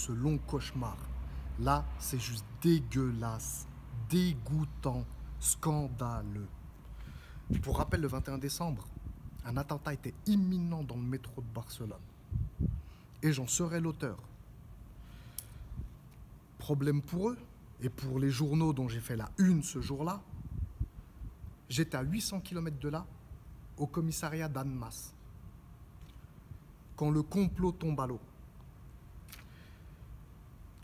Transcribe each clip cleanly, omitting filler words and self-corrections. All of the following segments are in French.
ce long cauchemar. Là, c'est juste dégueulasse, dégoûtant, scandaleux. Pour rappel, le 21 décembre, un attentat était imminent dans le métro de Barcelone. Et j'en serai l'auteur. Problème pour eux, et pour les journaux dont j'ai fait la une ce jour-là, j'étais à 800 km de là, au commissariat d'Annemasse, quand le complot tombe à l'eau.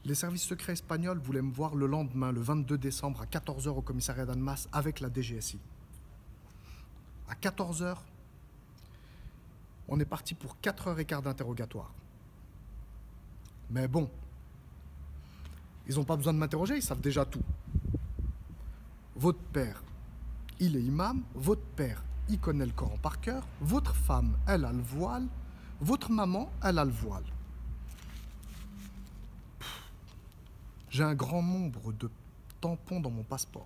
Les services secrets espagnols voulaient me voir le lendemain, le 22 décembre, à 14 h au commissariat d'Annemasse avec la DGSI. À 14 h, on est parti pour 4h15 d'interrogatoire. Mais bon, ils n'ont pas besoin de m'interroger, ils savent déjà tout. Votre père, il est imam, votre père, il connaît le Coran par cœur, votre femme, elle a le voile, votre maman, elle a le voile. J'ai un grand nombre de tampons dans mon passeport.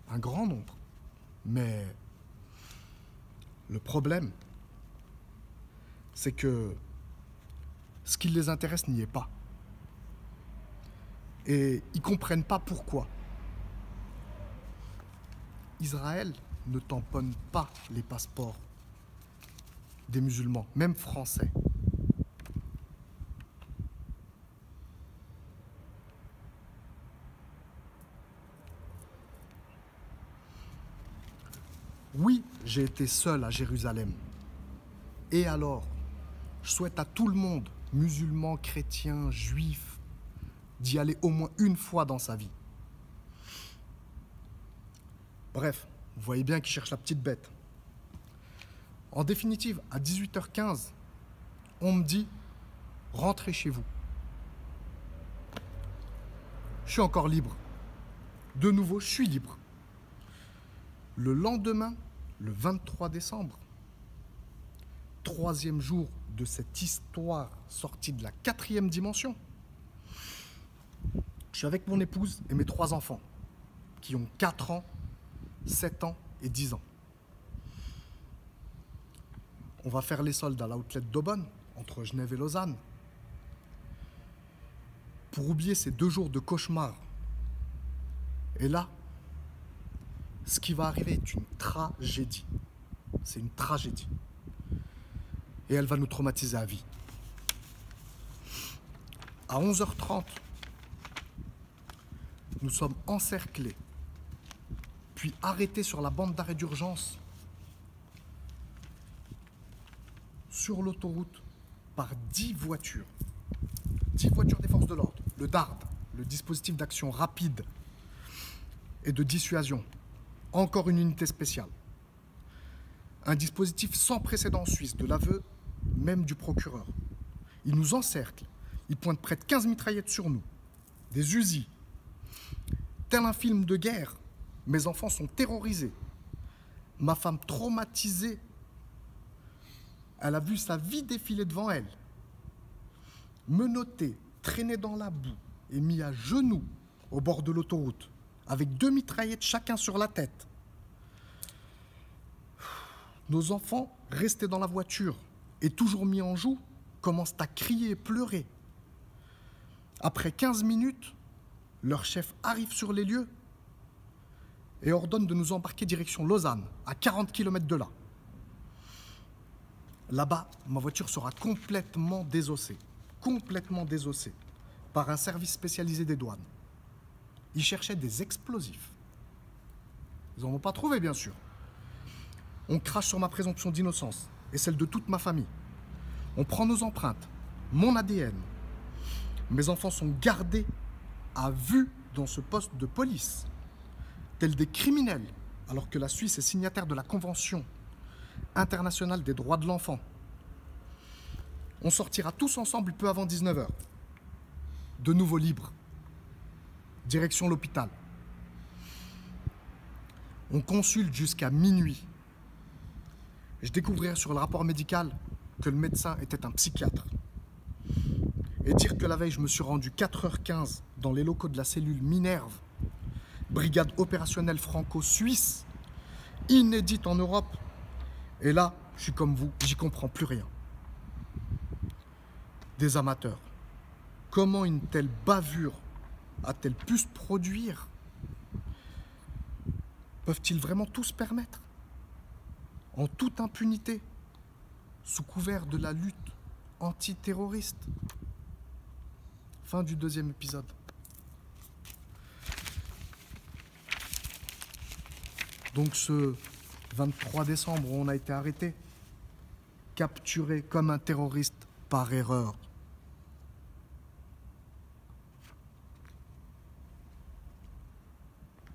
Un grand nombre. Mais le problème, c'est que ce qui les intéresse n'y est pas. Et ils ne comprennent pas pourquoi. Israël ne tamponne pas les passeports des musulmans, même français. Oui, j'ai été seul à Jérusalem. Et alors, je souhaite à tout le monde, musulmans, chrétiens, juifs, d'y aller au moins une fois dans sa vie. Bref, vous voyez bien qu'ils cherchent la petite bête. En définitive, à 18h15, on me dit « Rentrez chez vous ». Je suis encore libre. De nouveau, je suis libre. Le lendemain, le 23 décembre, troisième jour de cette histoire sortie de la 4e dimension, je suis avec mon épouse et mes 3 enfants, qui ont 4 ans, 7 ans et 10 ans. On va faire les soldes à l'outlet d'Aubonne, entre Genève et Lausanne. Pour oublier ces 2 jours de cauchemar. Et là, ce qui va arriver est une tragédie. C'est une tragédie. Et elle va nous traumatiser à vie. À 11h30, nous sommes encerclés, puis arrêtés sur la bande d'arrêt d'urgence, sur l'autoroute, par 10 voitures. 10 voitures des forces de l'ordre, le DARD, le dispositif d'action rapide et de dissuasion. Encore une unité spéciale. Un dispositif sans précédent en Suisse, de l'aveu même du procureur. Ils nous encerclent, ils pointent près de 15 mitraillettes sur nous, des Uzi. Tel un film de guerre, mes enfants sont terrorisés. Ma femme traumatisée, elle a vu sa vie défiler devant elle. Menotté, traîné dans la boue et mis à genoux au bord de l'autoroute, avec 2 mitraillettes chacun sur la tête. Nos enfants, restés dans la voiture et toujours mis en joue, commencent à crier et pleurer. Après 15 minutes, leur chef arrive sur les lieux et ordonne de nous embarquer direction Lausanne, à 40 km de là. Là-bas, ma voiture sera complètement désossée par un service spécialisé des douanes. Ils cherchaient des explosifs. Ils n'en ont pas trouvé, bien sûr. On crache sur ma présomption d'innocence et celle de toute ma famille. On prend nos empreintes, mon ADN. Mes enfants sont gardés à vue dans ce poste de police, tels des criminels, alors que la Suisse est signataire de la Convention internationale des droits de l'enfant. On sortira tous ensemble peu avant 19 h. De nouveau libres. Direction l'hôpital. On consulte jusqu'à minuit. Je découvrirai sur le rapport médical que le médecin était un psychiatre. Et dire que la veille, je me suis rendu 4h15 dans les locaux de la cellule Minerve, brigade opérationnelle franco-suisse, inédite en Europe. Et là, je suis comme vous, j'y comprends plus rien. Des amateurs. Comment une telle bavure a-t-elle pu se produire? Peuvent-ils vraiment tout se permettre? En toute impunité, sous couvert de la lutte antiterroriste. Fin du 2e épisode. Donc ce 23 décembre, on a été arrêté, capturé comme un terroriste par erreur.